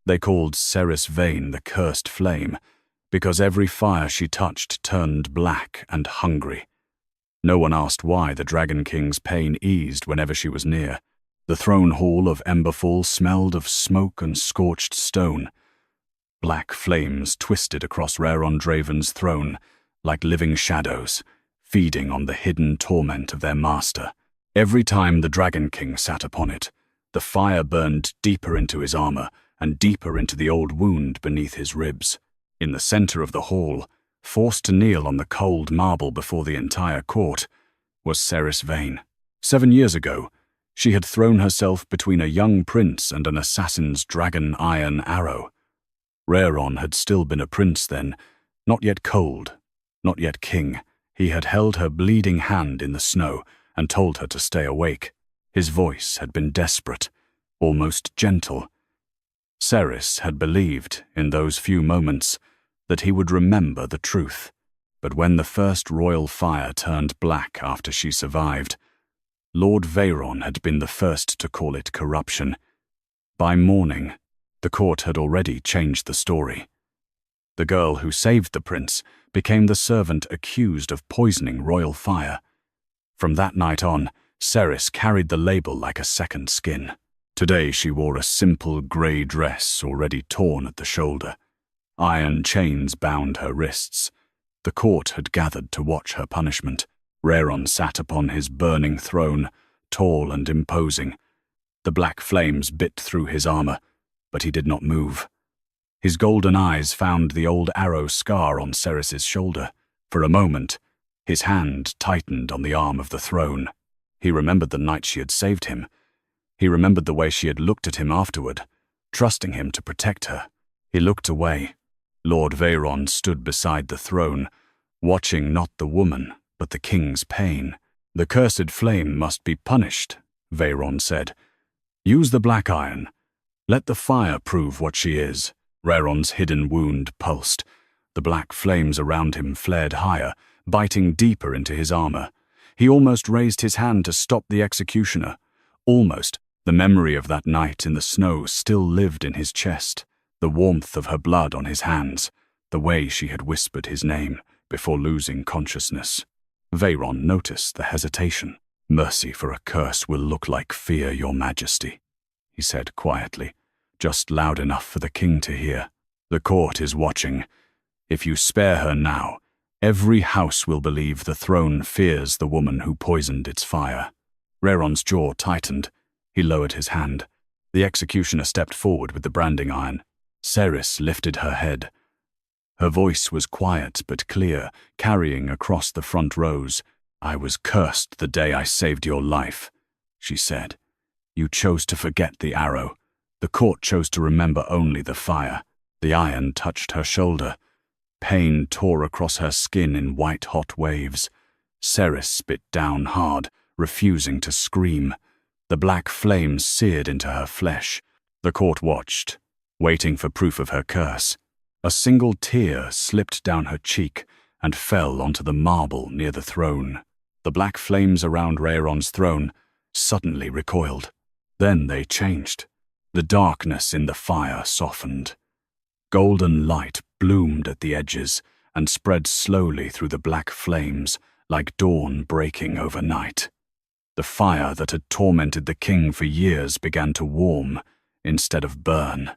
They called Seris Veyne the Cursed Flame, because every fire she touched turned black and hungry. No one asked why the Dragon King's pain eased whenever she was near. The throne hall of Emberfall smelled of smoke and scorched stone. Black flames twisted across Rhaeron Draven's throne like living shadows, feeding on the hidden torment of their master. Every time the Dragon King sat upon it, the fire burned deeper into his armor and deeper into the old wound beneath his ribs. In the center of the hall, forced to kneel on the cold marble before the entire court, was Seris Veyne. 7 years ago, she had thrown herself between a young prince and an assassin's dragon iron arrow. Rhaeron had still been a prince then, not yet cold, not yet king. He had held her bleeding hand in the snow and told her to stay awake. His voice had been desperate, almost gentle. Seris had believed, in those few moments, that he would remember the truth. But when the first royal fire turned black after she survived, Lord Veyron had been the first to call it corruption. By morning, the court had already changed the story. The girl who saved the prince became the servant accused of poisoning royal fire. From that night on, Seris carried the label like a second skin. Today she wore a simple grey dress already torn at the shoulder. Iron chains bound her wrists. The court had gathered to watch her punishment. Rhaeron sat upon his burning throne, tall and imposing. The black flames bit through his armor, but he did not move. His golden eyes found the old arrow scar on Seris's shoulder. For a moment, his hand tightened on the arm of the throne. He remembered the night she had saved him. He remembered the way she had looked at him afterward, trusting him to protect her. He looked away. Lord Veyron stood beside the throne, watching not the woman, but the king's pain. "The cursed flame must be punished," Veyron said. "Use the black iron. Let the fire prove what she is." Rhaeron's hidden wound pulsed. The black flames around him flared higher, biting deeper into his armor. He almost raised his hand to stop the executioner. Almost. The memory of that night in the snow still lived in his chest, the warmth of her blood on his hands, the way she had whispered his name before losing consciousness. Veyron noticed the hesitation. "Mercy for a curse will look like fear, Your Majesty," he said quietly, just loud enough for the king to hear. "The court is watching. If you spare her now, every house will believe the throne fears the woman who poisoned its fire." Rhaeron's jaw tightened. He lowered his hand. The executioner stepped forward with the branding iron. Seris lifted her head. Her voice was quiet but clear, carrying across the front rows. "I was cursed the day I saved your life," she said. "You chose to forget the arrow. The court chose to remember only the fire." The iron touched her shoulder. Pain tore across her skin in white-hot waves. Seris spit down hard, refusing to scream. The black flames seared into her flesh. The court watched, waiting for proof of her curse. A single tear slipped down her cheek and fell onto the marble near the throne. The black flames around Rhaeron's throne suddenly recoiled. Then they changed. The darkness in the fire softened. Golden light bloomed at the edges and spread slowly through the black flames like dawn breaking over night. The fire that had tormented the king for years began to warm instead of burn.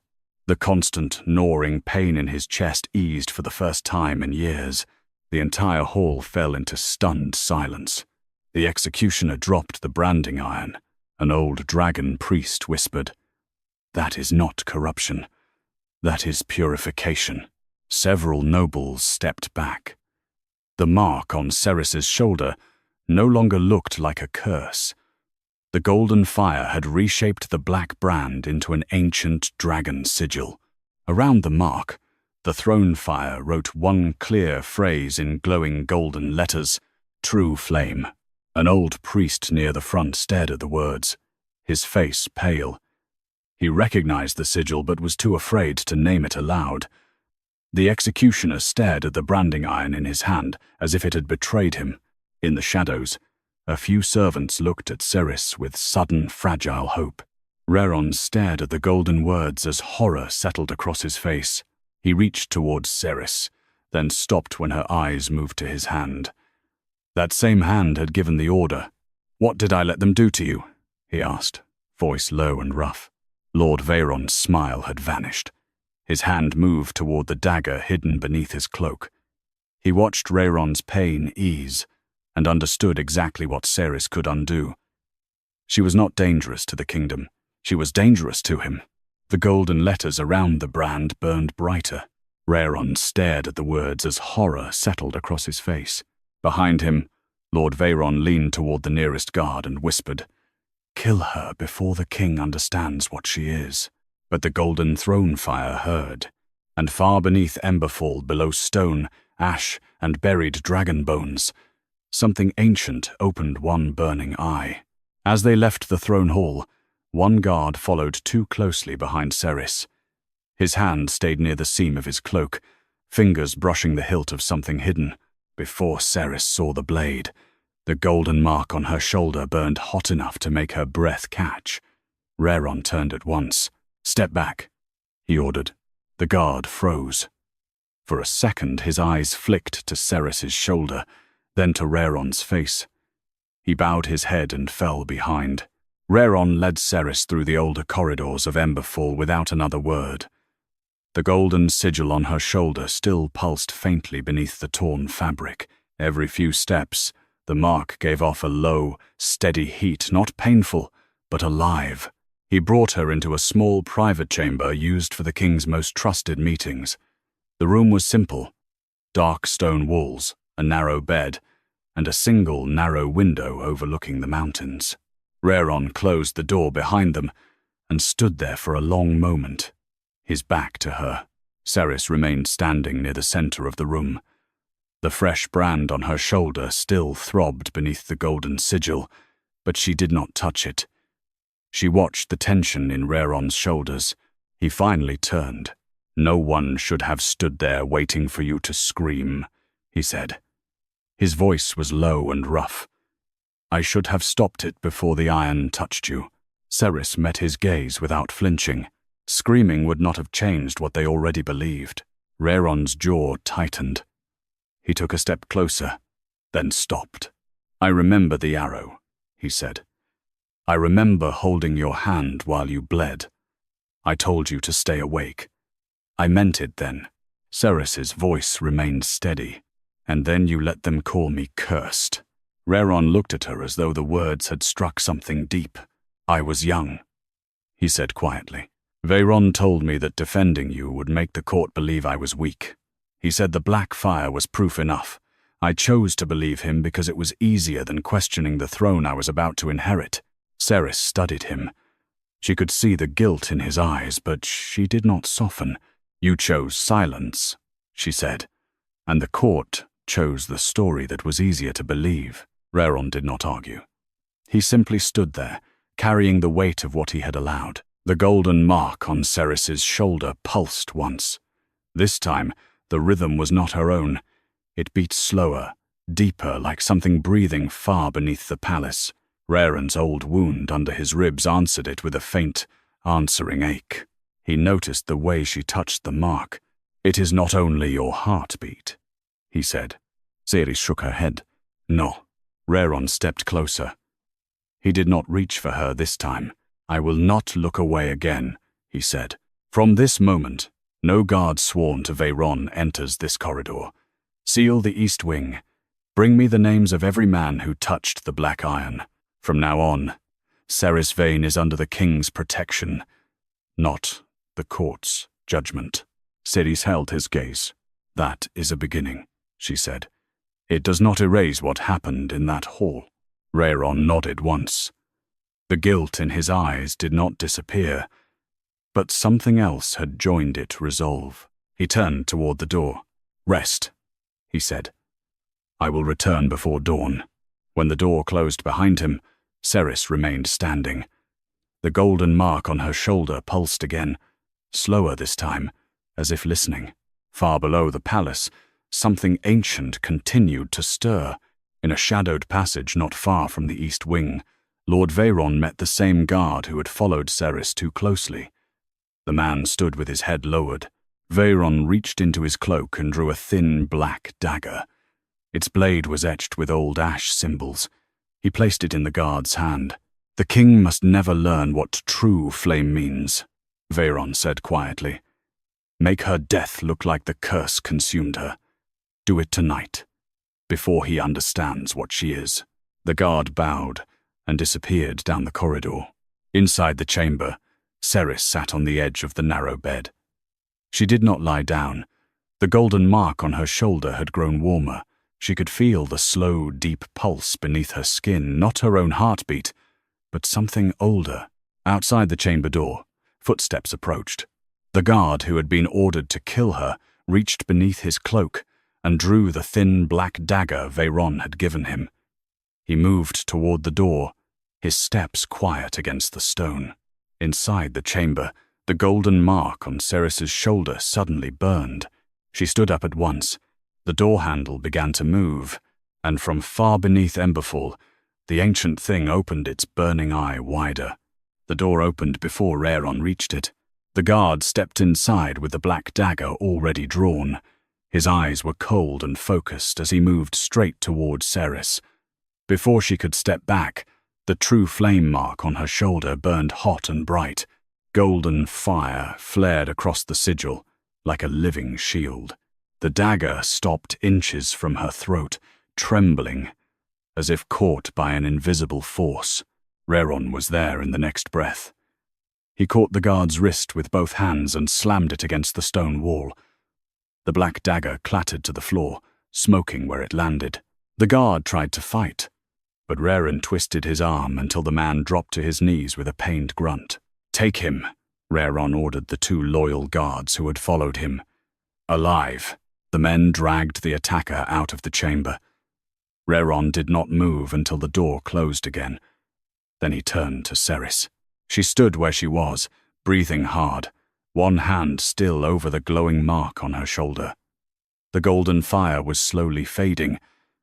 The constant gnawing pain in his chest eased for the first time in years. The entire hall fell into stunned silence. The executioner dropped the branding iron. An old dragon priest whispered, "That is not corruption. That is purification." Several nobles stepped back. The mark on Seris's shoulder no longer looked like a curse. The golden fire had reshaped the black brand into an ancient dragon sigil. Around the mark, the throne fire wrote one clear phrase in glowing golden letters, "True Flame." An old priest near the front stared at the words, his face pale. He recognized the sigil but was too afraid to name it aloud. The executioner stared at the branding iron in his hand as if it had betrayed him. In the shadows, a few servants looked at Seris with sudden, fragile hope. Rhaeron stared at the golden words as horror settled across his face. He reached towards Seris, then stopped when her eyes moved to his hand. That same hand had given the order. "What did I let them do to you?" he asked, voice low and rough. Lord Veyron's smile had vanished. His hand moved toward the dagger hidden beneath his cloak. He watched Rhaeron's pain ease and understood exactly what Seris could undo. She was not dangerous to the kingdom. She was dangerous to him. The golden letters around the brand burned brighter. Rhaeron stared at the words as horror settled across his face. Behind him, Lord Veyron leaned toward the nearest guard and whispered, "Kill her before the king understands what she is." But the golden throne fire heard, and far beneath Emberfall, below stone, ash, and buried dragon bones, something ancient opened one burning eye. As they left the throne hall, one guard followed too closely behind Seris. His hand stayed near the seam of his cloak, fingers brushing the hilt of something hidden. Before Seris saw the blade, the golden mark on her shoulder burned hot enough to make her breath catch. Rhaeron turned at once. "Step back," he ordered. The guard froze. For a second, his eyes flicked to Seris's shoulder, then to Rhaeron's face. He bowed his head and fell behind. Rhaeron led Seris through the older corridors of Emberfall without another word. The golden sigil on her shoulder still pulsed faintly beneath the torn fabric. Every few steps, the mark gave off a low, steady heat, not painful, but alive. He brought her into a small private chamber used for the king's most trusted meetings. The room was simple: dark stone walls, a narrow bed, and a single narrow window overlooking the mountains. Rhaeron closed the door behind them and stood there for a long moment, his back to her. Seris remained standing near the center of the room. The fresh brand on her shoulder still throbbed beneath the golden sigil, but she did not touch it. She watched the tension in Rhaeron's shoulders. He finally turned. "No one should have stood there waiting for you to scream," he said. His voice was low and rough. "I should have stopped it before the iron touched you." Seris met his gaze without flinching. Screaming would not have changed what they already believed. Rhaeron's jaw tightened. He took a step closer, then stopped. "I remember the arrow," he said. "I remember holding your hand while you bled. I told you to stay awake. I meant it then." Seris's voice remained steady. "And then you let them call me cursed." Rhaeron looked at her as though the words had struck something deep. "I was young," he said quietly. "Veyron told me that defending you would make the court believe I was weak. He said the black fire was proof enough. I chose to believe him because it was easier than questioning the throne I was about to inherit." Seris studied him. She could see the guilt in his eyes, but she did not soften. "You chose silence," she said, "and the court chose the story that was easier to believe." Rhaeron did not argue. He simply stood there, carrying the weight of what he had allowed. The golden mark on Seris's shoulder pulsed once. This time, the rhythm was not her own. It beat slower, deeper, like something breathing far beneath the palace. Rhaeron's old wound under his ribs answered it with a faint, answering ache. He noticed the way she touched the mark. "It is not only your heartbeat," he said. Seris shook her head. "No." Rhaeron stepped closer. He did not reach for her this time. "I will not look away again," he said. "From this moment, no guard sworn to Veyron enters this corridor. Seal the east wing. Bring me the names of every man who touched the black iron. From now on, Seris Veyne is under the king's protection, not the court's judgment." Seris held his gaze. "That is a beginning," she said. "It does not erase what happened in that hall." Rhaeron nodded once. The guilt in his eyes did not disappear, but something else had joined it resolve. He turned toward the door. "Rest," he said. "I will return before dawn." When the door closed behind him, Seris remained standing. The golden mark on her shoulder pulsed again, slower this time, as if listening. Far below the palace, something ancient continued to stir. In a shadowed passage not far from the east wing, Lord Veyron met the same guard who had followed Seris too closely. The man stood with his head lowered. Veyron reached into his cloak and drew a thin black dagger. Its blade was etched with old ash symbols. He placed it in the guard's hand. "The king must never learn what true flame means," Veyron said quietly. "Make her death look like the curse consumed her. Do it tonight, before he understands what she is." The guard bowed and disappeared down the corridor. Inside the chamber, Seris sat on the edge of the narrow bed. She did not lie down. The golden mark on her shoulder had grown warmer. She could feel the slow, deep pulse beneath her skin, not her own heartbeat, but something older. Outside the chamber door, footsteps approached. The guard who had been ordered to kill her reached beneath his cloak and drew the thin black dagger Veyron had given him. He moved toward the door, his steps quiet against the stone. Inside the chamber, the golden mark on Seris's shoulder suddenly burned. She stood up at once. The door handle began to move, and from far beneath Emberfall, the ancient thing opened its burning eye wider. The door opened before Rhaeron reached it. The guard stepped inside with the black dagger already drawn. His eyes were cold and focused as he moved straight toward Seris. Before she could step back, the true flame mark on her shoulder burned hot and bright. Golden fire flared across the sigil like a living shield. The dagger stopped inches from her throat, trembling, as if caught by an invisible force. Rhaeron was there in the next breath. He caught the guard's wrist with both hands and slammed it against the stone wall. The black dagger clattered to the floor, smoking where it landed. The guard tried to fight, but Rhaeron twisted his arm until the man dropped to his knees with a pained grunt. "Take him," Rhaeron ordered the two loyal guards who had followed him. Alive, the men dragged the attacker out of the chamber. Rhaeron did not move until the door closed again. Then he turned to Seris. She stood where she was, breathing hard, one hand still over the glowing mark on her shoulder. The golden fire was slowly fading,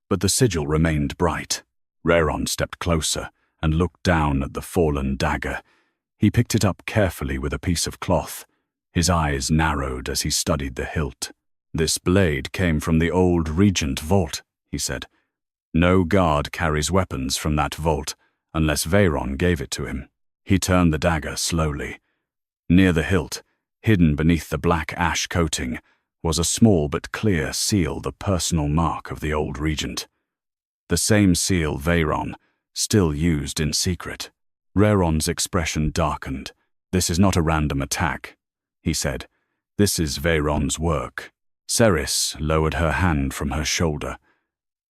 but the sigil remained bright. Rhaeron stepped closer and looked down at the fallen dagger. He picked it up carefully with a piece of cloth. His eyes narrowed as he studied the hilt. "This blade came from the old Regent vault," he said. "No guard carries weapons from that vault unless Veyron gave it to him." He turned the dagger slowly. Near the hilt, hidden beneath the black ash coating, was a small but clear seal, the personal mark of the old regent. The same seal Veyron still used in secret. Rhaeron's expression darkened. "This is not a random attack," he said. "This is Veyron's work." Seris lowered her hand from her shoulder.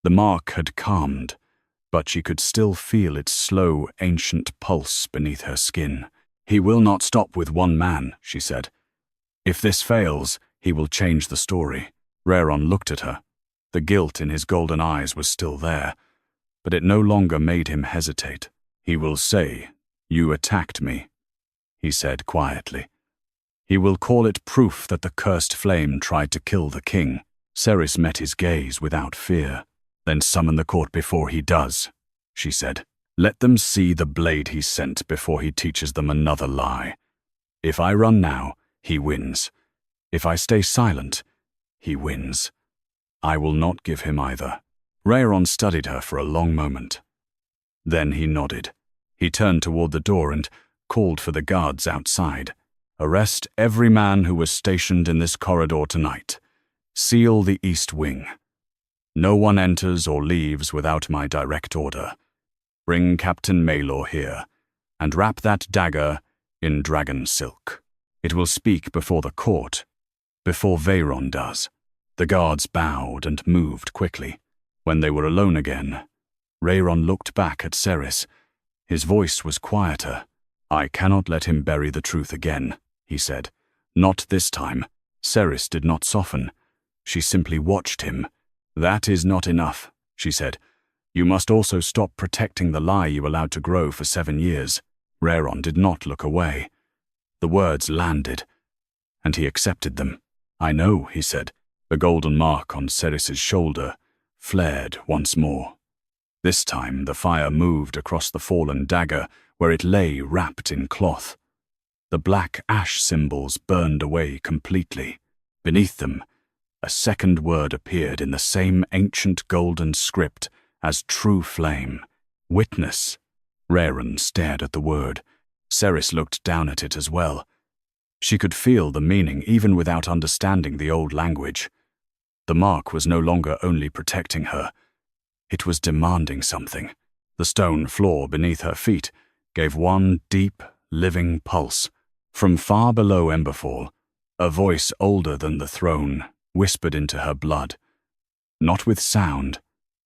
The mark had calmed, but she could still feel its slow, ancient pulse beneath her skin. "He will not stop with one man," she said. "If this fails, he will change the story." Rhaeron looked at her. The guilt in his golden eyes was still there, but it no longer made him hesitate. "He will say, 'You attacked me,'" he said quietly. "He will call it proof that the cursed flame tried to kill the king." Seris met his gaze without fear. "Then summon the court before he does," she said. "Let them see the blade he sent before he teaches them another lie. If I run now, he wins. If I stay silent, he wins. I will not give him either." Rhaeron studied her for a long moment. Then he nodded. He turned toward the door and called for the guards outside. "Arrest every man who was stationed in this corridor tonight. Seal the east wing. No one enters or leaves without my direct order. Bring Captain Maelor here, and wrap that dagger in dragon silk. It will speak before the court, before Veyron does." The guards bowed and moved quickly. When they were alone again, Rhaeron looked back at Seris. His voice was quieter. "I cannot let him bury the truth again," he said. "Not this time." Seris did not soften. She simply watched him. "That is not enough," she said. "You must also stop protecting the lie you allowed to grow for 7 years." Rhaeron did not look away. The words landed, and he accepted them. "I know," he said. The golden mark on Seris's shoulder flared once more. This time the fire moved across the fallen dagger where it lay wrapped in cloth. The black ash symbols burned away completely. Beneath them, a second word appeared in the same ancient golden script as true flame. Witness. Rhaeron stared at the word. Seris looked down at it as well. She could feel the meaning even without understanding the old language. The mark was no longer only protecting her. It was demanding something. The stone floor beneath her feet gave one deep, living pulse. From far below Emberfall, a voice older than the throne whispered into her blood. Not with sound,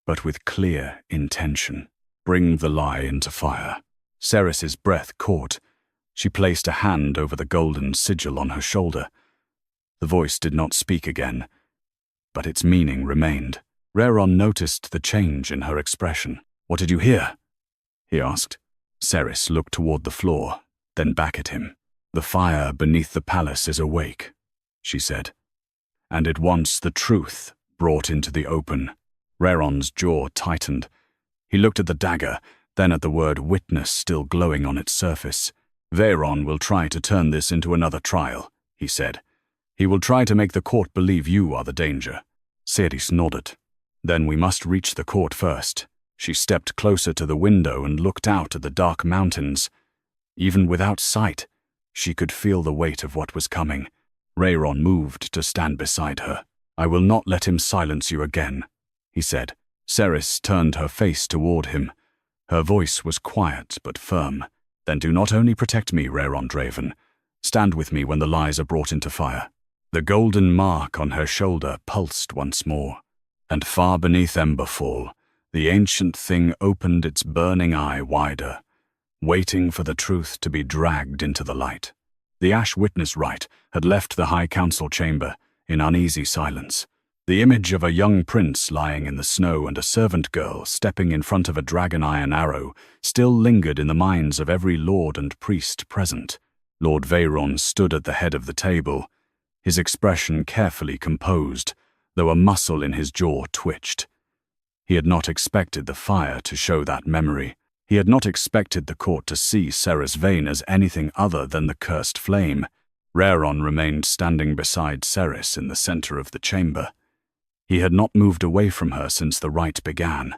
but with clear intention. Bring the lie into fire. Seris's breath caught. She placed a hand over the golden sigil on her shoulder. The voice did not speak again, but its meaning remained. Rhaeron noticed the change in her expression. "What did you hear?" he asked. Seris looked toward the floor, then back at him. "The fire beneath the palace is awake," she said, "and it wants the truth brought into the open." Rhaeron's jaw tightened. He looked at the dagger, then at the word witness still glowing on its surface. "Veyron will try to turn this into another trial," he said. "He will try to make the court believe you are the danger." Seris nodded. "Then we must reach the court first." She stepped closer to the window and looked out at the dark mountains. Even without sight, she could feel the weight of what was coming. Rhaeron moved to stand beside her. "I will not let him silence you again," he said. Seris turned her face toward him. Her voice was quiet but firm. "Then do not only protect me, Rhaeron Draven. Stand with me when the lies are brought into fire." The golden mark on her shoulder pulsed once more, and far beneath Emberfall, the ancient thing opened its burning eye wider, waiting for the truth to be dragged into the light. The Ash Witness Rite had left the High Council chamber in uneasy silence. The image of a young prince lying in the snow and a servant girl stepping in front of a dragon iron arrow still lingered in the minds of every lord and priest present. Lord Veyron stood at the head of the table, his expression carefully composed, though a muscle in his jaw twitched. He had not expected the fire to show that memory. He had not expected the court to see Seris Veyne as anything other than the cursed flame. Rhaeron remained standing beside Seris in the center of the chamber. He had not moved away from her since the rite began.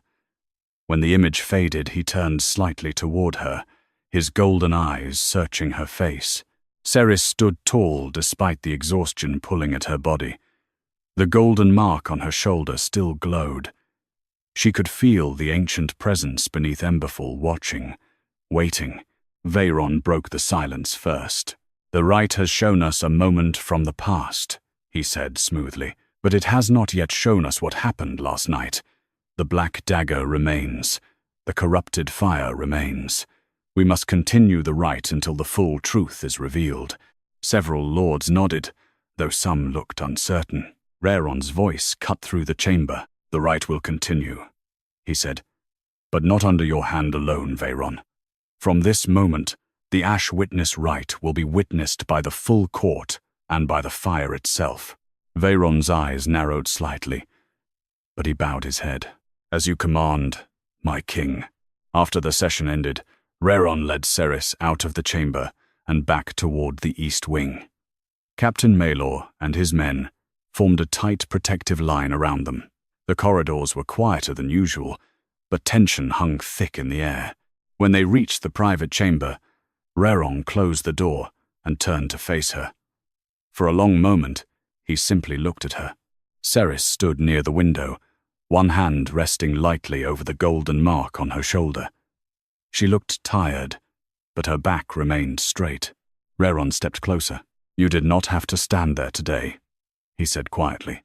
When the image faded, he turned slightly toward her, his golden eyes searching her face. Seris stood tall despite the exhaustion pulling at her body. The golden mark on her shoulder still glowed. She could feel the ancient presence beneath Emberfall watching, waiting. Veyron broke the silence first. "The rite has shown us a moment from the past," he said smoothly, "but it has not yet shown us what happened last night. The black dagger remains. The corrupted fire remains. We must continue the rite until the full truth is revealed." Several lords nodded, though some looked uncertain. Rhaeron's voice cut through the chamber. "The rite will continue," he said, "but not under your hand alone, Veyron. From this moment, the Ash Witness Rite will be witnessed by the full court and by the fire itself." Veyron's eyes narrowed slightly, but he bowed his head. "As you command, my king." After the session ended, Rhaeron led Seris out of the chamber and back toward the east wing. Captain Maelor and his men formed a tight protective line around them. The corridors were quieter than usual, but tension hung thick in the air. When they reached the private chamber, Rhaeron closed the door and turned to face her. For a long moment, he simply looked at her. Seris stood near the window, one hand resting lightly over the golden mark on her shoulder. She looked tired, but her back remained straight. Rhaeron stepped closer. "You did not have to stand there today," he said quietly.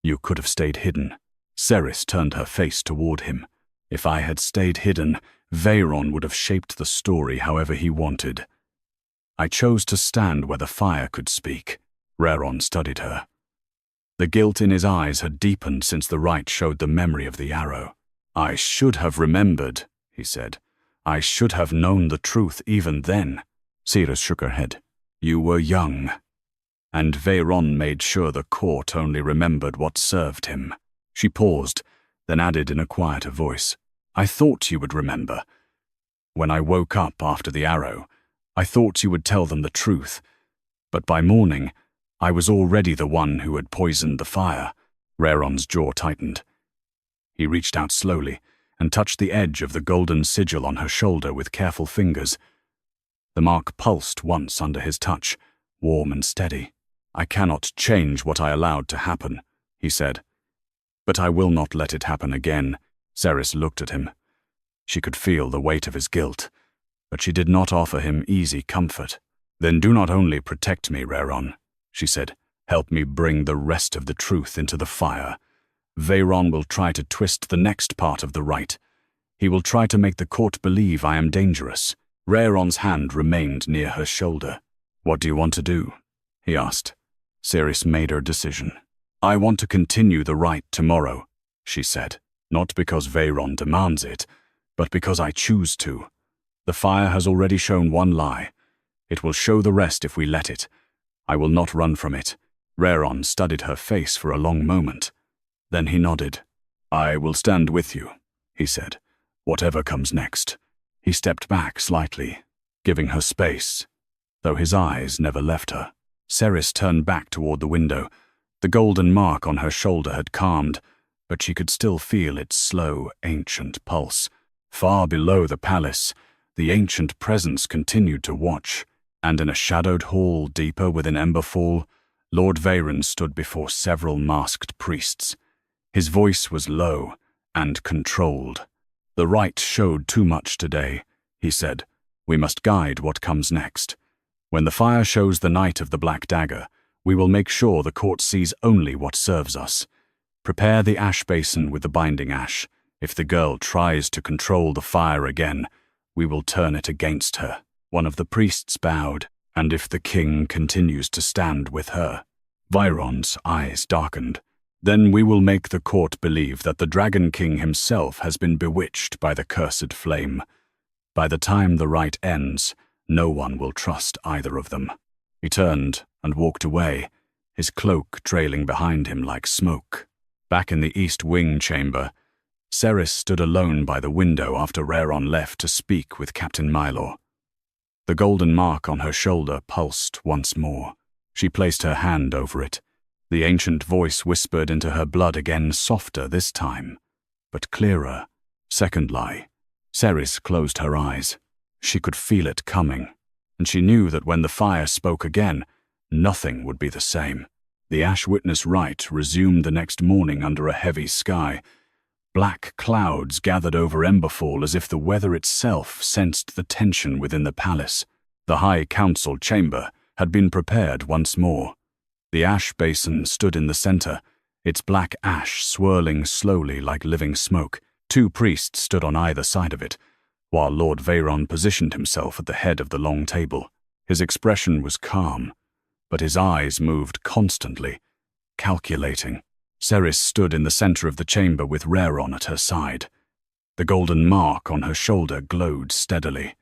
"You could have stayed hidden." Seris turned her face toward him. "If I had stayed hidden, Veyron would have shaped the story however he wanted. I chose to stand where the fire could speak." Rhaeron studied her. The guilt in his eyes had deepened since the rite showed the memory of the arrow. "I should have remembered," he said. "I should have known the truth even then." Seris shook her head. "You were young." And Veyron made sure the court only remembered what served him. She paused, then added in a quieter voice, I thought you would remember. When I woke up after the arrow, I thought you would tell them the truth. But by morning, I was already the one who had poisoned the fire." Rhaeron's jaw tightened. He reached out slowly and touched the edge of the golden sigil on her shoulder with careful fingers. The mark pulsed once under his touch, warm and steady. "I cannot change what I allowed to happen," he said. "But I will not let it happen again." Seris looked at him. She could feel the weight of his guilt, but she did not offer him easy comfort. "Then do not only protect me, Rhaeron," she said. "Help me bring the rest of the truth into the fire. Veyron will try to twist the next part of the rite. He will try to make the court believe I am dangerous." Rhaeron's hand remained near her shoulder. "What do you want to do?" he asked. Seris made her decision. "I want to continue the rite tomorrow," she said. "Not because Veyron demands it, but because I choose to. The fire has already shown one lie. It will show the rest if we let it. I will not run from it." Rhaeron studied her face for a long moment. Then he nodded. "I will stand with you," he said. "Whatever comes next." He stepped back slightly, giving her space, though his eyes never left her. Seris turned back toward the window. The golden mark on her shoulder had calmed, but she could still feel its slow, ancient pulse. Far below the palace, the ancient presence continued to watch, and in a shadowed hall deeper within Emberfall, Lord Veyron stood before several masked priests. His voice was low and controlled. "The rite showed too much today," he said. "We must guide what comes next. When the fire shows the night of the Black Dagger, we will make sure the court sees only what serves us. Prepare the ash basin with the binding ash. If the girl tries to control the fire again, we will turn it against her." One of the priests bowed. "And if the king continues to stand with her?" Veyron's eyes darkened. "Then we will make the court believe that the Dragon King himself has been bewitched by the cursed flame. By the time the rite ends, no one will trust either of them." He turned and walked away, his cloak trailing behind him like smoke. Back in the East Wing chamber, Seris stood alone by the window after Rhaeron left to speak with Captain Mylor. The golden mark on her shoulder pulsed once more. She placed her hand over it. The ancient voice whispered into her blood again, softer this time, but clearer. "Second lie." Seris closed her eyes. She could feel it coming, and she knew that when the fire spoke again, nothing would be the same. The Ash Witness Rite resumed the next morning under a heavy sky. Black clouds gathered over Emberfall as if the weather itself sensed the tension within the palace. The High Council chamber had been prepared once more. The ash basin stood in the center, its black ash swirling slowly like living smoke. 2 priests stood on either side of it, while Lord Veyron positioned himself at the head of the long table. His expression was calm, but his eyes moved constantly, calculating. Seris stood in the center of the chamber with Rhaeron at her side. The golden mark on her shoulder glowed steadily.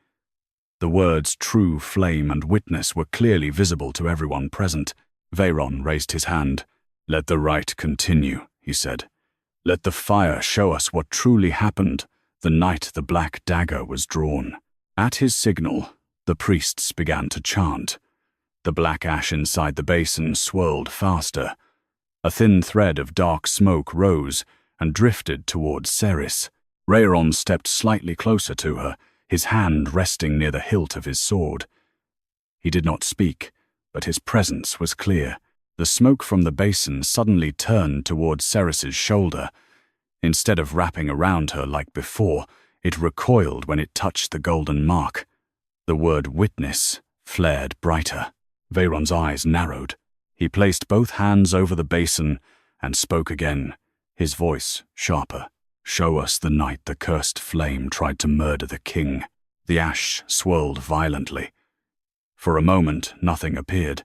The words "true flame" and "witness" were clearly visible to everyone present. Veyron raised his hand. "Let the rite continue," he said. "Let the fire show us what truly happened the night the Black Dagger was drawn." At his signal, the priests began to chant. The black ash inside the basin swirled faster. A thin thread of dark smoke rose and drifted towards Seris. Rhaeron stepped slightly closer to her, his hand resting near the hilt of his sword. He did not speak, but his presence was clear. The smoke from the basin suddenly turned towards Seris's shoulder. Instead of wrapping around her like before, it recoiled when it touched the golden mark. The word "witness" flared brighter. Veyron's eyes narrowed. He placed both hands over the basin and spoke again, his voice sharper. "Show us the night the cursed flame tried to murder the king." The ash swirled violently. For a moment, nothing appeared.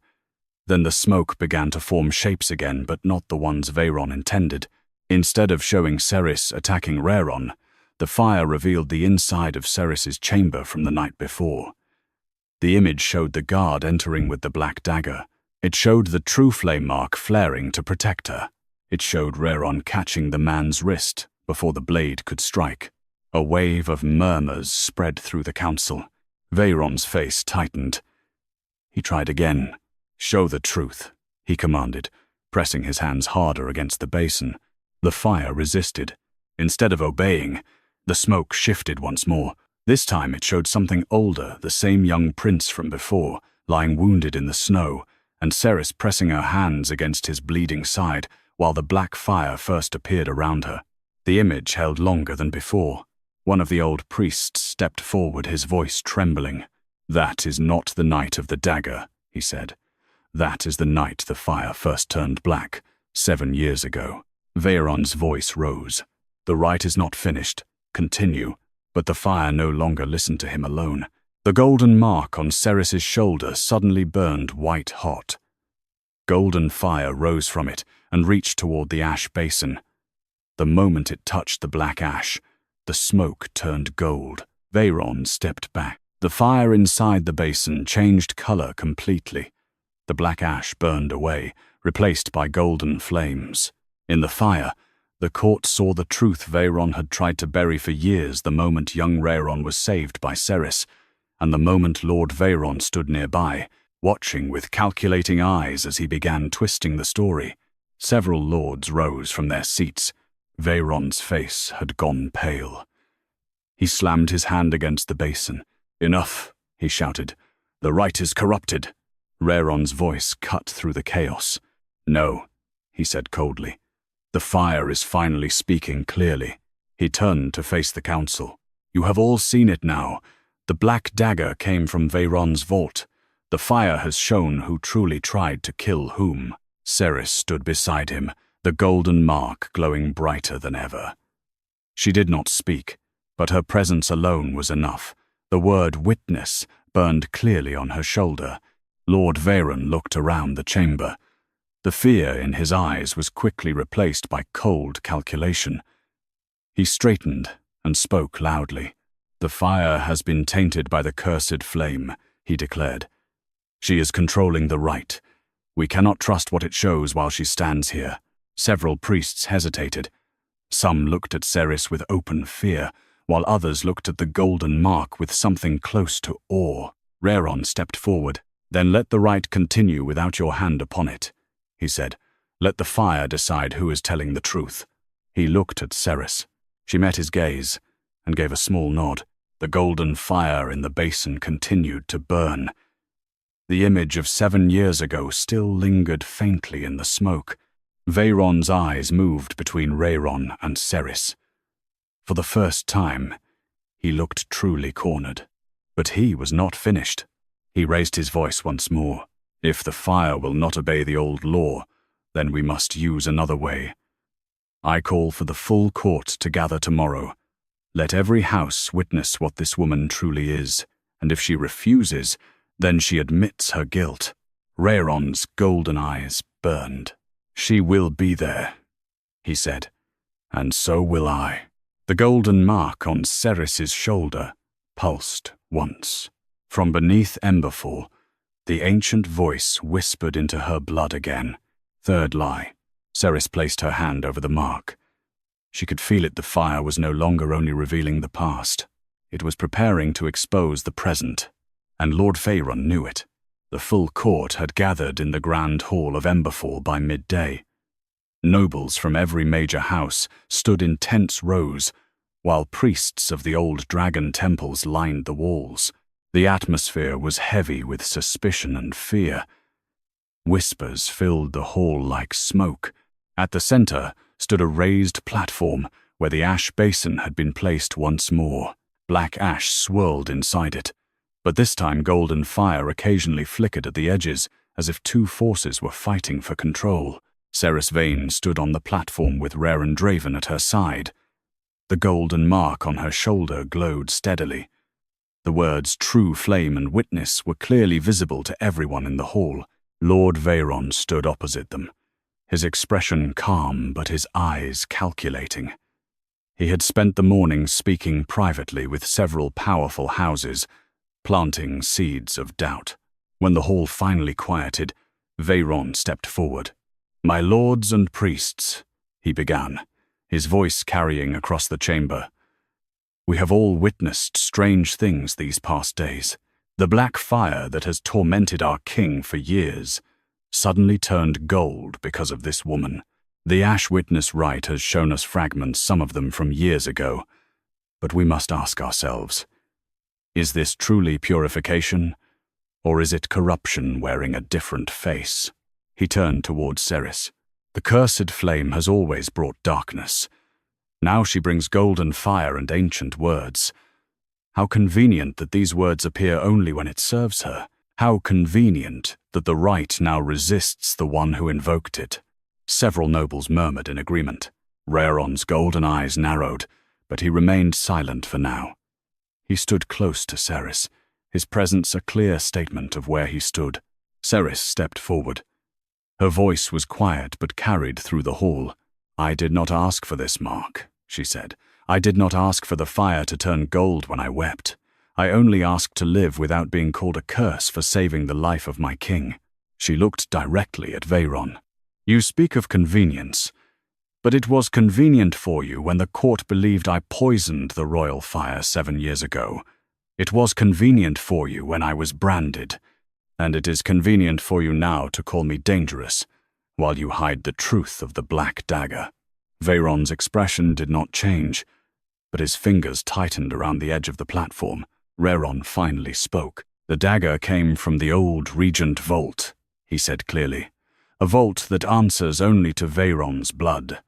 Then the smoke began to form shapes again, but not the ones Veyron intended. Instead of showing Seris attacking Rhaeron, the fire revealed the inside of Seris's chamber from the night before. The image showed the guard entering with the Black Dagger. It showed the true flame mark flaring to protect her. It showed Rhaeron catching the man's wrist before the blade could strike. A wave of murmurs spread through the council. Veyron's face tightened. He tried again. "Show the truth," he commanded, pressing his hands harder against the basin. The fire resisted. Instead of obeying, the smoke shifted once more. This time it showed something older, the same young prince from before, lying wounded in the snow, and Seris pressing her hands against his bleeding side, while the black fire first appeared around her. The image held longer than before. One of the old priests stepped forward, his voice trembling. "That is not the night of the dagger," he said. "That is the night the fire first turned black, 7 years ago." Veyron's voice rose. "The rite is not finished. Continue." But the fire no longer listened to him alone. The golden mark on Seris's shoulder suddenly burned white hot. Golden fire rose from it and reached toward the ash basin. The moment it touched the black ash, the smoke turned gold. Veyron stepped back. The fire inside the basin changed color completely. The black ash burned away, replaced by golden flames. In the fire, the court saw the truth Veyron had tried to bury for years the moment young Rhaeron was saved by Seris, and the moment Lord Veyron stood nearby, watching with calculating eyes as he began twisting the story. Several lords rose from their seats. Veyron's face had gone pale. He slammed his hand against the basin. "Enough," he shouted. "The rite is corrupted." Rhaeron's voice cut through the chaos. "No," he said coldly. "The fire is finally speaking clearly." He turned to face the council. "You have all seen it now. The black dagger came from Veyron's vault. The fire has shown who truly tried to kill whom." Seris stood beside him, the golden mark glowing brighter than ever. She did not speak, but her presence alone was enough. The word witness burned clearly on her shoulder. Lord Veyron looked around the chamber. The fear in his eyes was quickly replaced by cold calculation. He straightened and spoke loudly. "The fire has been tainted by the cursed flame," he declared. "She is controlling the rite. We cannot trust what it shows while she stands here." Several priests hesitated. Some looked at Seris with open fear, while others looked at the golden mark with something close to awe. Rhaeron stepped forward. "Then let the rite continue without your hand upon it," he said. "Let the fire decide who is telling the truth." He looked at Seris. She met his gaze and gave a small nod. The golden fire in the basin continued to burn. The image of 7 years ago still lingered faintly in the smoke. Veyron's eyes moved between Rhaeron and Seris. For the first time, he looked truly cornered. But he was not finished. He raised his voice once more. "If the fire will not obey the old law, then we must use another way. I call for the full court to gather tomorrow. Let every house witness what this woman truly is, and if she refuses, then she admits her guilt." Rhaeron's golden eyes burned. "She will be there," he said, "and so will I." The golden mark on Seris's shoulder pulsed once. From beneath Emberfall, the ancient voice whispered into her blood again. "Third lie." Seris placed her hand over the mark. She could feel it. The fire was no longer only revealing the past. It was preparing to expose the present. And Lord Veyron knew it. The full court had gathered in the grand hall of Emberfall by midday. Nobles from every major house stood in tense rows, while priests of the old dragon temples lined the walls. The atmosphere was heavy with suspicion and fear. Whispers filled the hall like smoke. At the center stood a raised platform where the ash basin had been placed once more. Black ash swirled inside it, but this time golden fire occasionally flickered at the edges, as if two forces were fighting for control. Seris Veyne stood on the platform with Rhaeron Draven at her side. The golden mark on her shoulder glowed steadily. The words "true flame" and "witness" were clearly visible to everyone in the hall. Lord Veyron stood opposite them, his expression calm but his eyes calculating. He had spent the morning speaking privately with several powerful houses, planting seeds of doubt. When the hall finally quieted, Veyron stepped forward. "My lords and priests," he began, his voice carrying across the chamber. We have all witnessed strange things these past days. The black fire that has tormented our king for years suddenly turned gold because of this woman. The Ash Witness Rite has shown us fragments, some of them from years ago. But we must ask ourselves, is this truly purification, or is it corruption wearing a different face? He turned towards Seris. The cursed flame has always brought darkness. Now she brings golden fire and ancient words. How convenient that these words appear only when it serves her. How convenient that the rite now resists the one who invoked it. Several nobles murmured in agreement. Rhaeron's golden eyes narrowed, but he remained silent for now. He stood close to Seris, his presence a clear statement of where he stood. Seris stepped forward. Her voice was quiet but carried through the hall. "I did not ask for this, Mark," she said. "I did not ask for the fire to turn gold when I wept. I only asked to live without being called a curse for saving the life of my king." She looked directly at Veyron. "You speak of convenience, but it was convenient for you when the court believed I poisoned the royal fire 7 years ago. It was convenient for you when I was branded, and it is convenient for you now to call me dangerous, while you hide the truth of the black dagger." Veyron's expression did not change, but his fingers tightened around the edge of the platform. Rhaeron finally spoke. "The dagger came from the old Regent vault," he said clearly. "A vault that answers only to Veyron's blood.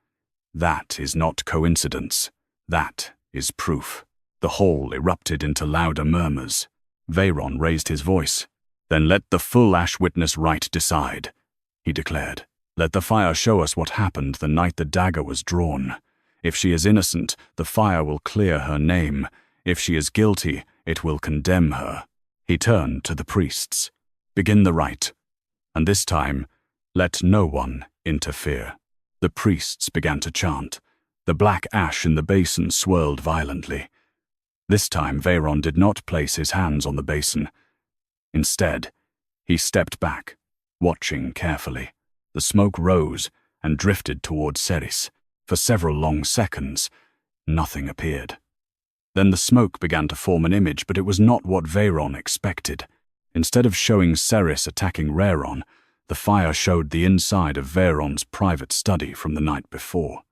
That is not coincidence. That is proof." The hall erupted into louder murmurs. Veyron raised his voice. "Then let the full Ash Witness Rite decide," he declared. "Let the fire show us what happened the night the dagger was drawn. If she is innocent, the fire will clear her name. If she is guilty, it will condemn her." He turned to the priests. "Begin the rite, and this time, let no one interfere." The priests began to chant. The black ash in the basin swirled violently. This time Veyron did not place his hands on the basin. Instead, he stepped back, watching carefully. The smoke rose and drifted towards Seris. For several long seconds, nothing appeared. Then the smoke began to form an image, but it was not what Veyron expected. Instead of showing Seris attacking Rhaeron, the fire showed the inside of Veyron's private study from the night before.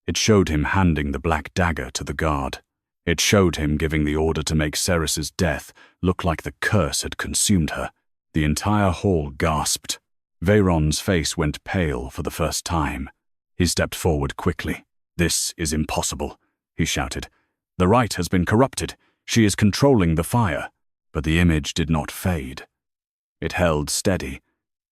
It showed him handing the black dagger to the guard. It showed him giving the order to make Seris's death look like the curse had consumed her. The entire hall gasped. Veyron's face went pale for the first time. He stepped forward quickly. "This is impossible," he shouted. "The rite has been corrupted. She is controlling the fire." But the image did not fade. It held steady,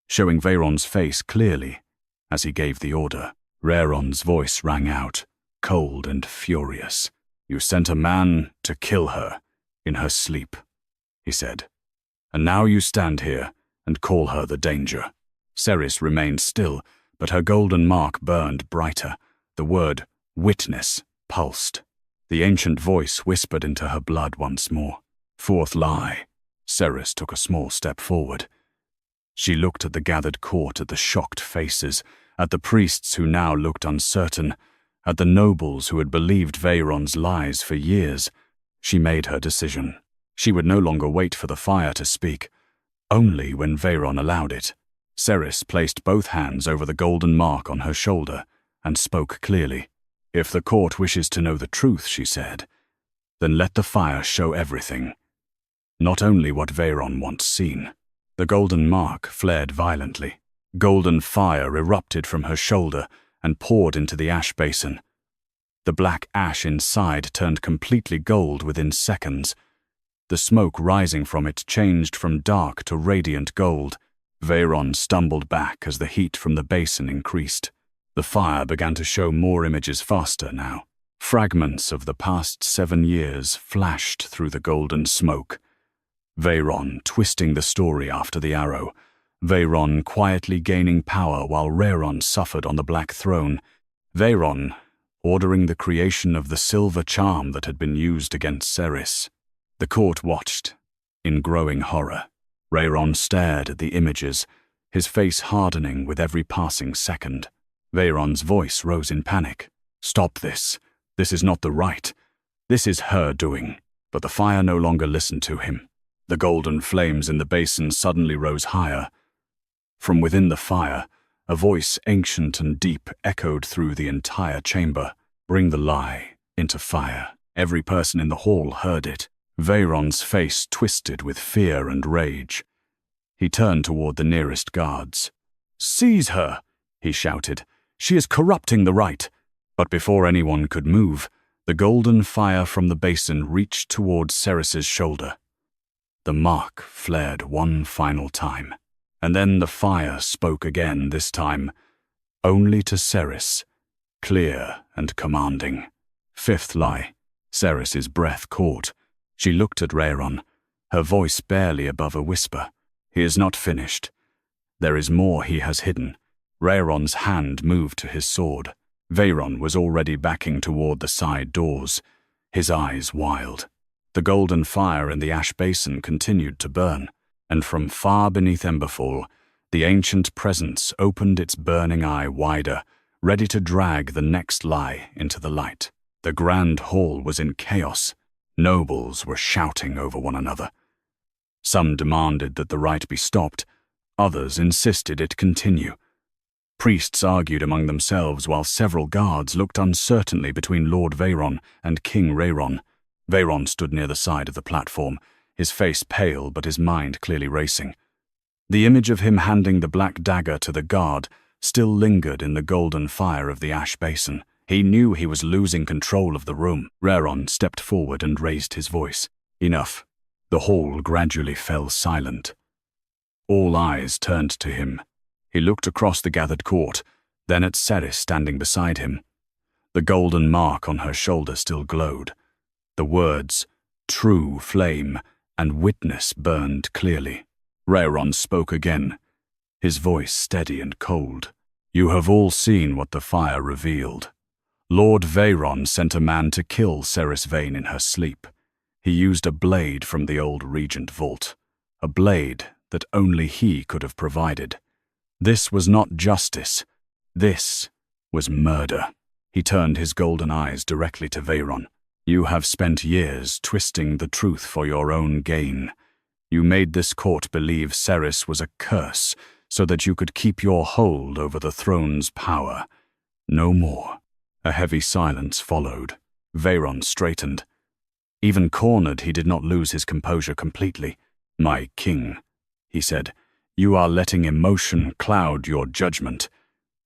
showing Veyron's face clearly as he gave the order. Rhaeron's voice rang out, cold and furious. "You sent a man to kill her in her sleep," he said. "And now you stand here and call her the danger." Seris remained still, but her golden mark burned brighter. The word witness pulsed. The ancient voice whispered into her blood once more. "Fourth lie." Seris took a small step forward. She looked at the gathered court, at the shocked faces, at the priests who now looked uncertain, at the nobles who had believed Veyron's lies for years. She made her decision. She would no longer wait for the fire to speak, only when Veyron allowed it. Seris placed both hands over the golden mark on her shoulder and spoke clearly. "If the court wishes to know the truth," she said, "then let the fire show everything, not only what Veyron wants seen." The golden mark flared violently. Golden fire erupted from her shoulder and poured into the ash basin. The black ash inside turned completely gold within seconds. The smoke rising from it changed from dark to radiant gold. Veyron stumbled back as the heat from the basin increased. The fire began to show more images faster now. Fragments of the past 7 years flashed through the golden smoke. Veyron twisting the story after the arrow. Veyron quietly gaining power while Rhaeron suffered on the Black Throne. Veyron ordering the creation of the silver charm that had been used against Seris. The court watched, in growing horror. Rhaeron stared at the images, his face hardening with every passing second. Veyron's voice rose in panic. "Stop this. This is not the right. This is her doing. But the fire no longer listened to him. The golden flames in the basin suddenly rose higher. From within the fire, a voice ancient and deep echoed through the entire chamber. Bring the lie into fire. Every person in the hall heard it. Veyron's face twisted with fear and rage. He turned toward the nearest guards. Seize her, he shouted. She is corrupting the rite. But before anyone could move, the golden fire from the basin reached toward Seris's shoulder. The mark flared one final time, and then the fire spoke again, this time only to Seris, clear and commanding. Fifth lie. Seris's breath caught. She looked at Rhaeron, her voice barely above a whisper. He is not finished. There is more he has hidden. Rhaeron's hand moved to his sword. Veyron was already backing toward the side doors, his eyes wild. The golden fire in the ash basin continued to burn, and from far beneath Emberfall, the ancient presence opened its burning eye wider, ready to drag the next lie into the light. The grand hall was in chaos. Nobles were shouting over one another. Some demanded that the rite be stopped, others insisted it continue. Priests argued among themselves while several guards looked uncertainly between Lord Veyron and King Rhaeron. Veyron stood near the side of the platform, his face pale but his mind clearly racing. The image of him handing the black dagger to the guard still lingered in the golden fire of the ash basin. He knew he was losing control of the room. Rhaeron stepped forward and raised his voice. Enough. The hall gradually fell silent. All eyes turned to him. He looked across the gathered court, then at Seris standing beside him. The golden mark on her shoulder still glowed. The words, "True Flame" and "Witness" burned clearly. Rhaeron spoke again, his voice steady and cold. You have all seen what the fire revealed. Lord Veyron sent a man to kill Seris Veyne in her sleep. He used a blade from the old regent vault, a blade that only he could have provided. This was not justice. This was murder. He turned his golden eyes directly to Veyron. You have spent years twisting the truth for your own gain. You made this court believe Seris was a curse so that you could keep your hold over the throne's power. No more. A heavy silence followed. Veyron straightened. Even cornered, he did not lose his composure completely. My king, he said, you are letting emotion cloud your judgment.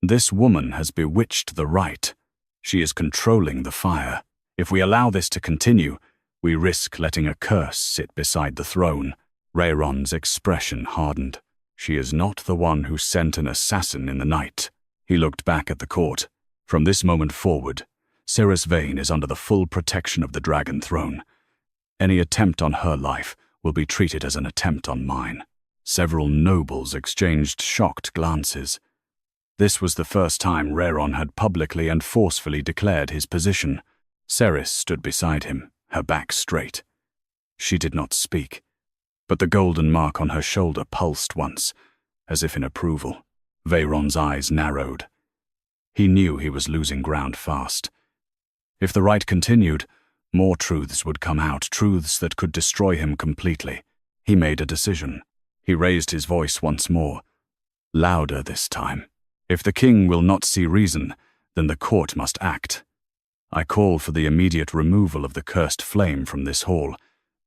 This woman has bewitched the rite. She is controlling the fire. If we allow this to continue, we risk letting a curse sit beside the throne. Rhaeron's expression hardened. She is not the one who sent an assassin in the night. He looked back at the court. From this moment forward, Seris Veyne is under the full protection of the Dragon Throne. Any attempt on her life will be treated as an attempt on mine. Several nobles exchanged shocked glances. This was the first time Rhaeron had publicly and forcefully declared his position. Seris stood beside him, her back straight. She did not speak, but the golden mark on her shoulder pulsed once, as if in approval. Veyron's eyes narrowed. He knew he was losing ground fast. If the rite continued, more truths would come out, truths that could destroy him completely. He made a decision. He raised his voice once more, louder this time. If the king will not see reason, then the court must act. I call for the immediate removal of the cursed flame from this hall.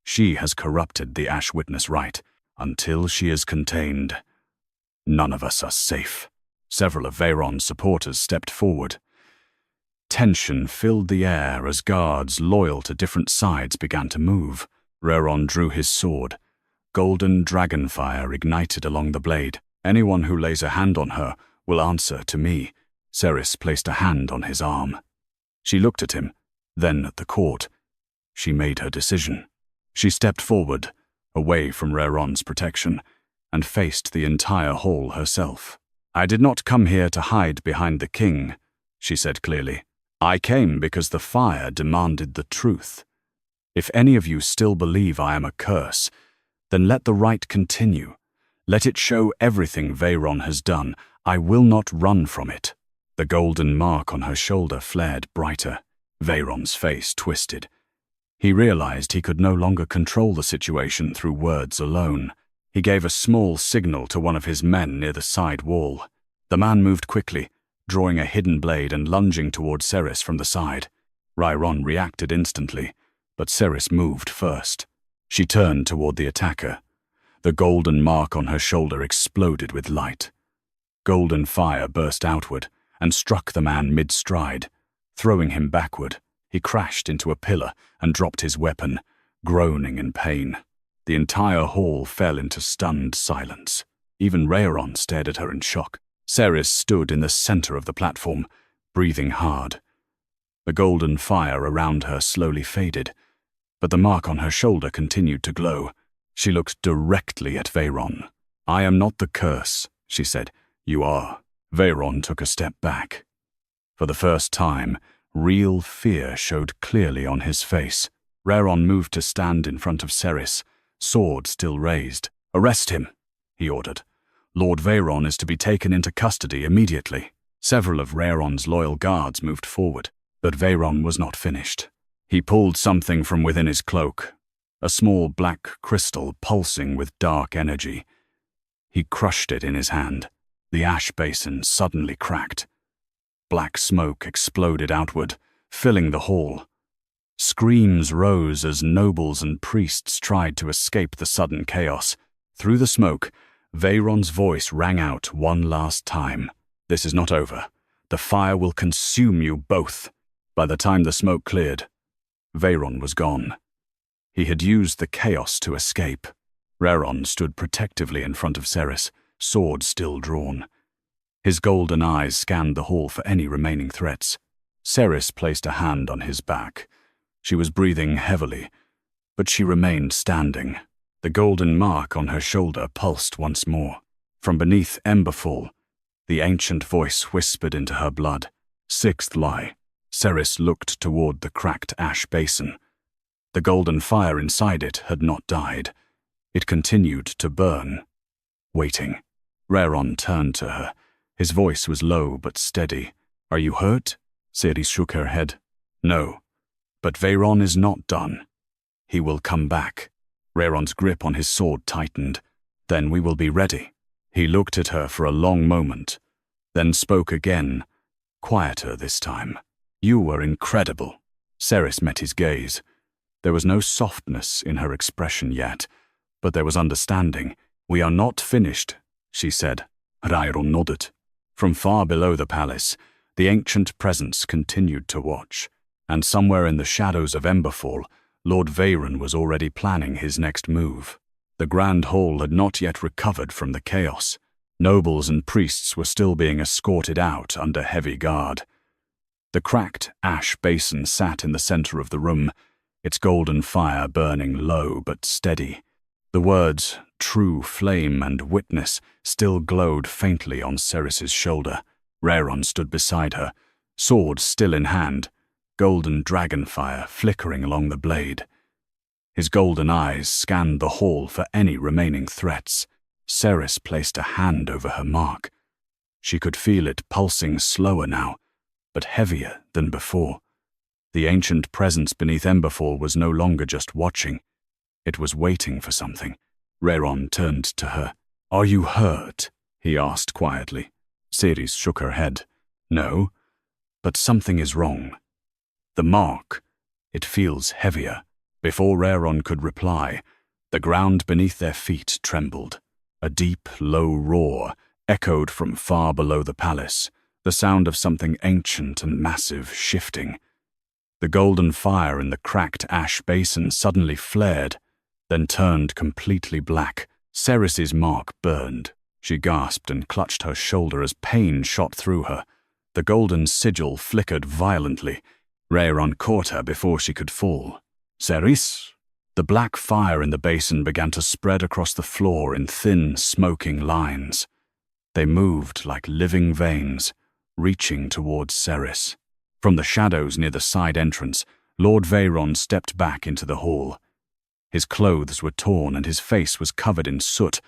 She has corrupted the Ash Witness Rite. Until she is contained, none of us are safe. Several of Veyron's supporters stepped forward. Tension filled the air as guards loyal to different sides began to move. Rhaeron drew his sword. Golden dragonfire ignited along the blade. Anyone who lays a hand on her will answer to me. Seris placed a hand on his arm. She looked at him, then at the court. She made her decision. She stepped forward, away from Rhaeron's protection, and faced the entire hall herself. I did not come here to hide behind the king, she said clearly. I came because the fire demanded the truth. If any of you still believe I am a curse, then let the rite continue. Let it show everything Veyron has done. I will not run from it. The golden mark on her shoulder flared brighter. Veyron's face twisted. He realized he could no longer control the situation through words alone. He gave a small signal to one of his men near the side wall. The man moved quickly, drawing a hidden blade and lunging toward Seris from the side. Rhaeron reacted instantly, but Seris moved first. She turned toward the attacker. The golden mark on her shoulder exploded with light. Golden fire burst outward and struck the man mid-stride. Throwing him backward, he crashed into a pillar and dropped his weapon, groaning in pain. The entire hall fell into stunned silence. Even Rhaeron stared at her in shock. Seris stood in the center of the platform, breathing hard. The golden fire around her slowly faded, but the mark on her shoulder continued to glow. She looked directly at Veyron. "I am not the curse," she said. "You are." Veyron took a step back. For the first time, real fear showed clearly on his face. Rhaeron moved to stand in front of Seris, sword still raised. "Arrest him," he ordered. "Lord Veyron is to be taken into custody immediately." Several of Rhaeron's loyal guards moved forward, but Veyron was not finished. He pulled something from within his cloak, a small black crystal pulsing with dark energy. He crushed it in his hand. The ash basin suddenly cracked. Black smoke exploded outward, filling the hall. Screams rose as nobles and priests tried to escape the sudden chaos. Through the smoke, Veyron's voice rang out one last time. "This is not over. The fire will consume you both." By the time the smoke cleared, Veyron was gone. He had used the chaos to escape. Rhaeron stood protectively in front of Seris, sword still drawn. His golden eyes scanned the hall for any remaining threats. Seris placed a hand on his back. She was breathing heavily, but she remained standing. The golden mark on her shoulder pulsed once more. From beneath Emberfall, the ancient voice whispered into her blood. "Sixth lie." Seris looked toward the cracked ash basin. The golden fire inside it had not died. It continued to burn, waiting. Rhaeron turned to her. His voice was low but steady. "Are you hurt?" Seris shook her head. "No, but Veyron is not done. He will come back." Rhaeron's grip on his sword tightened. "Then we will be ready." He looked at her for a long moment, then spoke again, quieter this time. "You were incredible." Seris met his gaze. There was no softness in her expression yet, but there was understanding. "We are not finished," she said. Rhaeron nodded. From far below the palace, the ancient presence continued to watch, and somewhere in the shadows of Emberfall, Lord Veyron was already planning his next move. The grand hall had not yet recovered from the chaos. Nobles and priests were still being escorted out under heavy guard. The cracked ash basin sat in the center of the room, its golden fire burning low but steady. The words, "true flame" and "witness," still glowed faintly on Seris's shoulder. Rhaeron stood beside her, sword still in hand, golden dragonfire flickering along the blade. His golden eyes scanned the hall for any remaining threats. Seris placed a hand over her mark. She could feel it pulsing slower now, but heavier than before. The ancient presence beneath Emberfall was no longer just watching. It was waiting for something. Rhaeron turned to her. "Are you hurt?" he asked quietly. Seris shook her head. "No, but something is wrong. The mark, it feels heavier." Before Rhaeron could reply, the ground beneath their feet trembled. A deep, low roar echoed from far below the palace, the sound of something ancient and massive shifting. The golden fire in the cracked ash basin suddenly flared, then turned completely black. Seris's mark burned. She gasped and clutched her shoulder as pain shot through her. The golden sigil flickered violently. Rhaeron caught her before she could fall. "Seris?" The black fire in the basin began to spread across the floor in thin, smoking lines. They moved like living veins, reaching towards Seris. From the shadows near the side entrance, Lord Veyron stepped back into the hall. His clothes were torn and his face was covered in soot,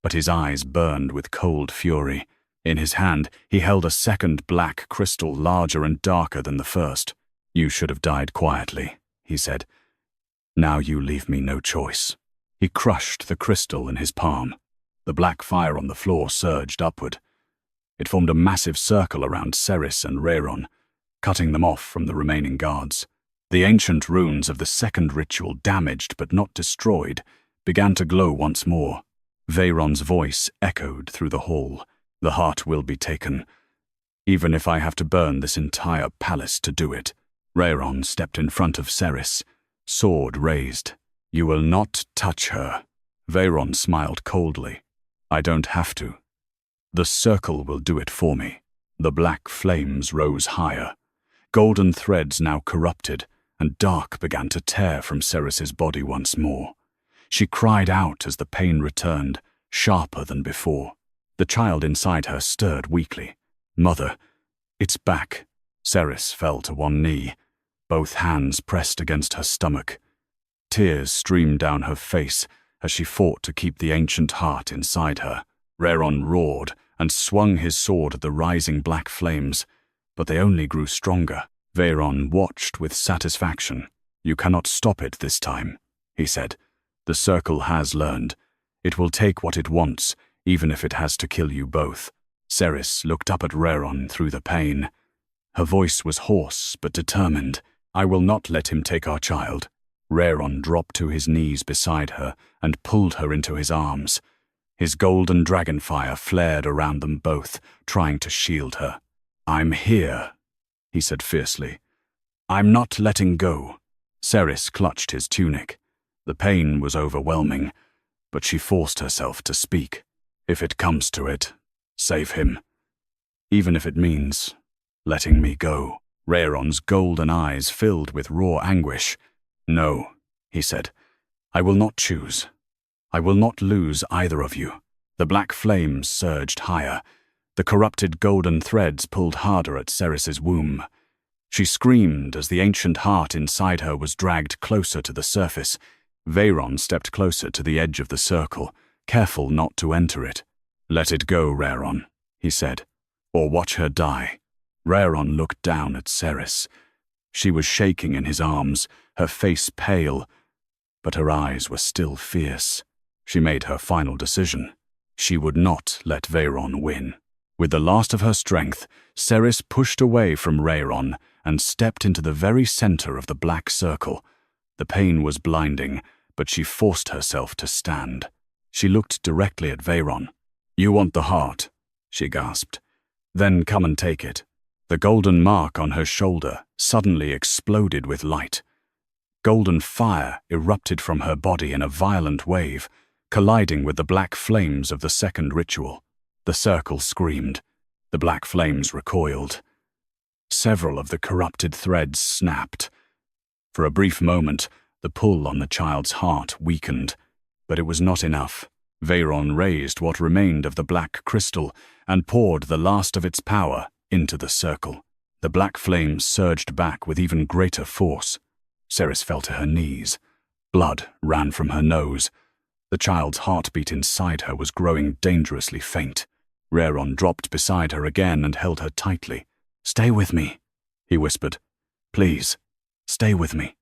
but his eyes burned with cold fury. In his hand, he held a second black crystal larger and darker than the first. "You should have died quietly," he said. Now you leave me no choice." He crushed the crystal in his palm. The black fire on the floor surged upward. It formed a massive circle around Seris and Rhaeron, cutting them off from the remaining guards. The ancient runes of the second ritual, damaged but not destroyed, began to glow once more. Veyron's voice echoed through the hall. "The heart will be taken, even if I have to burn this entire palace to do it." Rhaeron stepped in front of Seris, sword raised. "You will not touch her." Veyron smiled coldly. "I don't have to. The circle will do it for me." The black flames rose higher. Golden threads now corrupted, and dark began to tear from Seris's body once more. She cried out as the pain returned, sharper than before. The child inside her stirred weakly. "Mother, it's back." Seris fell to one knee, both hands pressed against her stomach. Tears streamed down her face as she fought to keep the ancient heart inside her. Rhaeron roared and swung his sword at the rising black flames, but they only grew stronger. Veyron watched with satisfaction. "You cannot stop it this time," he said. "The circle has learned. It will take what it wants, even if it has to kill you both." Seris looked up at Rhaeron through the pain. Her voice was hoarse but determined. "I will not let him take our child." Rhaeron dropped to his knees beside her and pulled her into his arms. His golden dragonfire flared around them both, trying to shield her. "I'm here," he said fiercely. "I'm not letting go." Seris clutched his tunic. The pain was overwhelming, but she forced herself to speak. "If it comes to it, save him. Even if it means letting me go." Rhaeron's golden eyes filled with raw anguish. "No," he said. "I will not choose. I will not lose either of you." The black flames surged higher. The corrupted golden threads pulled harder at Seris's womb. She screamed as the ancient heart inside her was dragged closer to the surface. Veyron stepped closer to the edge of the circle, careful not to enter it. "Let it go, Rhaeron," he said, "or watch her die." Rhaeron looked down at Seris. She was shaking in his arms, her face pale, but her eyes were still fierce. She made her final decision. She would not let Veyron win. With the last of her strength, Seris pushed away from Rhaeron and stepped into the very center of the black circle. The pain was blinding, but she forced herself to stand. She looked directly at Veyron. "You want the heart," she gasped. "Then come and take it." The golden mark on her shoulder suddenly exploded with light. Golden fire erupted from her body in a violent wave, colliding with the black flames of the second ritual. The circle screamed. The black flames recoiled. Several of the corrupted threads snapped. For a brief moment, the pull on the child's heart weakened, but it was not enough. Veyron raised what remained of the black crystal and poured the last of its power into the circle. The black flames surged back with even greater force. Seris fell to her knees. Blood ran from her nose. The child's heartbeat inside her was growing dangerously faint. Rhaeron dropped beside her again and held her tightly. "Stay with me," he whispered. "Please, stay with me."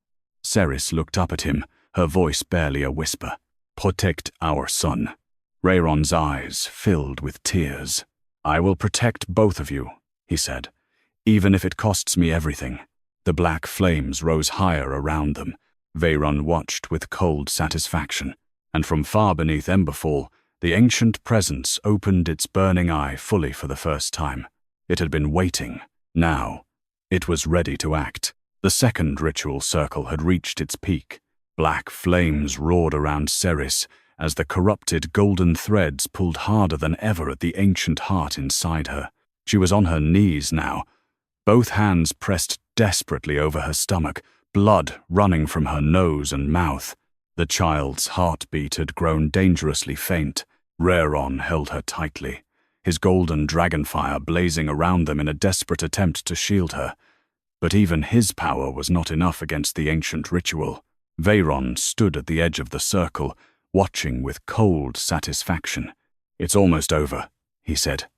Seris looked up at him, her voice barely a whisper. "Protect our son." Rhaeron's eyes filled with tears. "I will protect both of you," he said, "even if it costs me everything." The black flames rose higher around them. Veyron watched with cold satisfaction, and from far beneath Emberfall, the ancient presence opened its burning eye fully for the first time. It had been waiting. Now, it was ready to act. The second ritual circle had reached its peak. Black flames roared around Seris as the corrupted golden threads pulled harder than ever at the ancient heart inside her. She was on her knees now, both hands pressed desperately over her stomach, blood running from her nose and mouth. The child's heartbeat had grown dangerously faint. Rhaeron held her tightly, his golden dragonfire blazing around them in a desperate attempt to shield her. But even his power was not enough against the ancient ritual. Veyron stood at the edge of the circle, watching with cold satisfaction. "It's almost over," he said.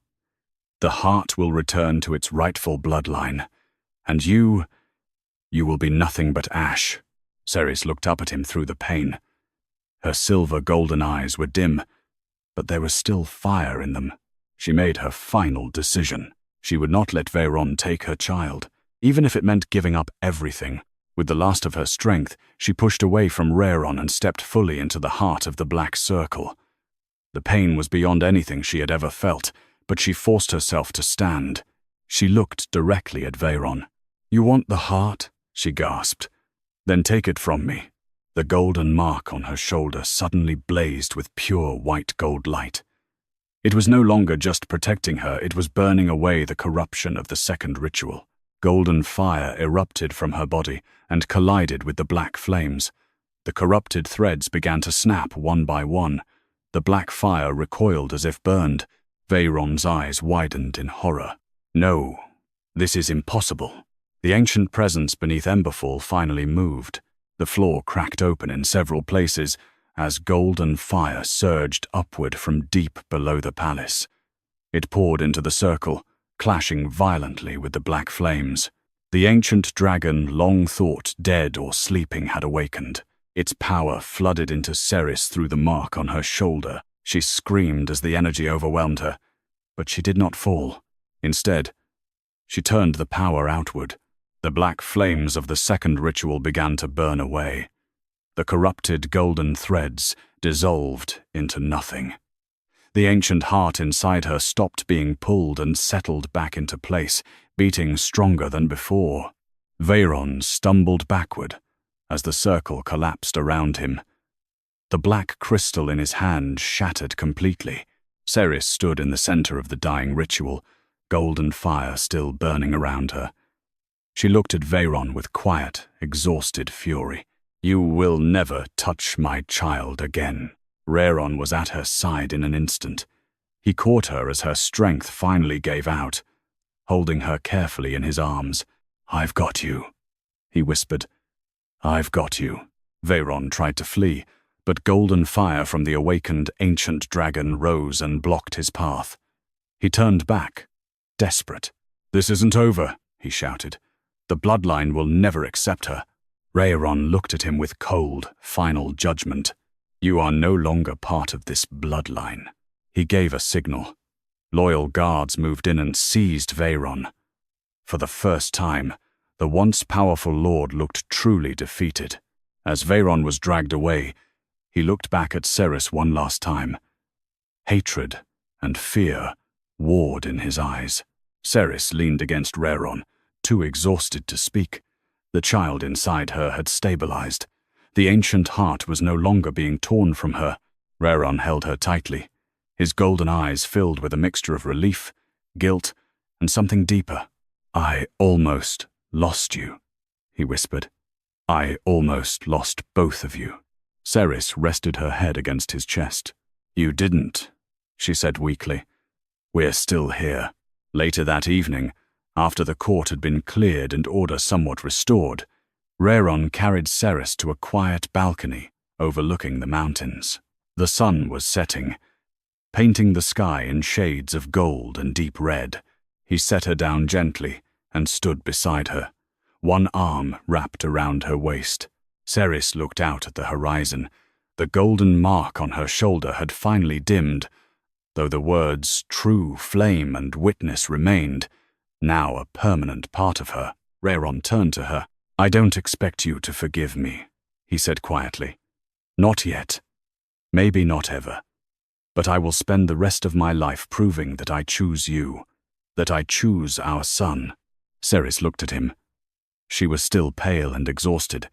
"The heart will return to its rightful bloodline, and you will be nothing but ash." Seris looked up at him through the pane. Her silver-golden eyes were dim, but there was still fire in them. She made her final decision. She would not let Veyron take her child, even if it meant giving up everything. With the last of her strength, she pushed away from Rhaeron and stepped fully into the heart of the Black Circle. The pain was beyond anything she had ever felt, but she forced herself to stand. She looked directly at Veyron. "You want the heart?" she gasped. "Then take it from me." The golden mark on her shoulder suddenly blazed with pure white gold light. It was no longer just protecting her, it was burning away the corruption of the second ritual. Golden fire erupted from her body and collided with the black flames. The corrupted threads began to snap one by one. The black fire recoiled as if burned. Veyron's eyes widened in horror. "No, this is impossible." The ancient presence beneath Emberfall finally moved. The floor cracked open in several places as golden fire surged upward from deep below the palace. It poured into the circle, clashing violently with the black flames. The ancient dragon, long thought dead or sleeping, had awakened. Its power flooded into Seris through the mark on her shoulder. She screamed as the energy overwhelmed her, but she did not fall. Instead, she turned the power outward. The black flames of the second ritual began to burn away. The corrupted golden threads dissolved into nothing. The ancient heart inside her stopped being pulled and settled back into place, beating stronger than before. Veyron stumbled backward as the circle collapsed around him. The black crystal in his hand shattered completely. Seris stood in the center of the dying ritual, golden fire still burning around her. She looked at Veyron with quiet, exhausted fury. "You will never touch my child again." Rhaeron was at her side in an instant. He caught her as her strength finally gave out, holding her carefully in his arms. "I've got you," he whispered. "I've got you." Veyron tried to flee, but golden fire from the awakened ancient dragon rose and blocked his path. He turned back, desperate. "This isn't over," he shouted. "The bloodline will never accept her." Rhaeron looked at him with cold, final judgment. "You are no longer part of this bloodline." He gave a signal. Loyal guards moved in and seized Veyron. For the first time, the once powerful lord looked truly defeated. As Veyron was dragged away, he looked back at Seris one last time. Hatred and fear warred in his eyes. Seris leaned against Rhaeron, too exhausted to speak. The child inside her had stabilized. The ancient heart was no longer being torn from her. Rhaeron held her tightly, his golden eyes filled with a mixture of relief, guilt, and something deeper. "I almost lost you," he whispered. "I almost lost both of you." Seris rested her head against his chest. "You didn't," she said weakly. "We're still here." Later that evening, after the court had been cleared and order somewhat restored, Rhaeron carried Seris to a quiet balcony overlooking the mountains. The sun was setting, painting the sky in shades of gold and deep red. He set her down gently and stood beside her, one arm wrapped around her waist. Seris looked out at the horizon. The golden mark on her shoulder had finally dimmed, though the words "true flame" and "witness" remained, now a permanent part of her. Rhaeron turned to her. "I don't expect you to forgive me," he said quietly. "Not yet. Maybe not ever. But I will spend the rest of my life proving that I choose you, that I choose our son." Seris looked at him. She was still pale and exhausted,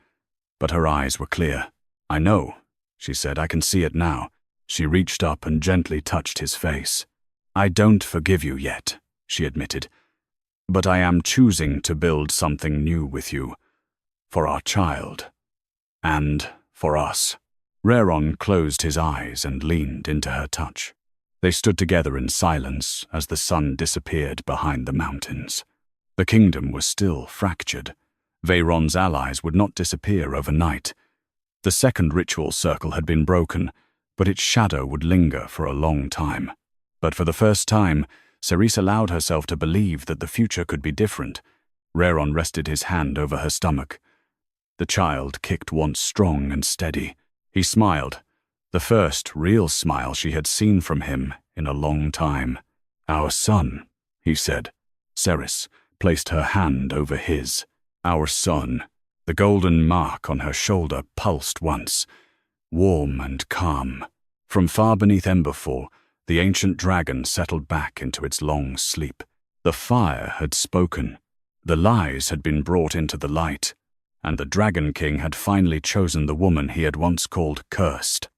but her eyes were clear. "I know," she said. "I can see it now." She reached up and gently touched his face. "I don't forgive you yet," she admitted. "But I am choosing to build something new with you, for our child, and for us." Rhaeron closed his eyes and leaned into her touch. They stood together in silence as the sun disappeared behind the mountains. The kingdom was still fractured. Veyron's allies would not disappear overnight. The second ritual circle had been broken, but its shadow would linger for a long time. But for the first time, Seris allowed herself to believe that the future could be different. Rhaeron rested his hand over her stomach. The child kicked once strong and steady. He smiled, the first real smile she had seen from him in a long time. "Our son," he said. Seris placed her hand over his. "Our son." The golden mark on her shoulder pulsed once, warm and calm. From far beneath Emberfall, the ancient dragon settled back into its long sleep. The fire had spoken. The lies had been brought into the light, and the Dragon King had finally chosen the woman he had once called cursed.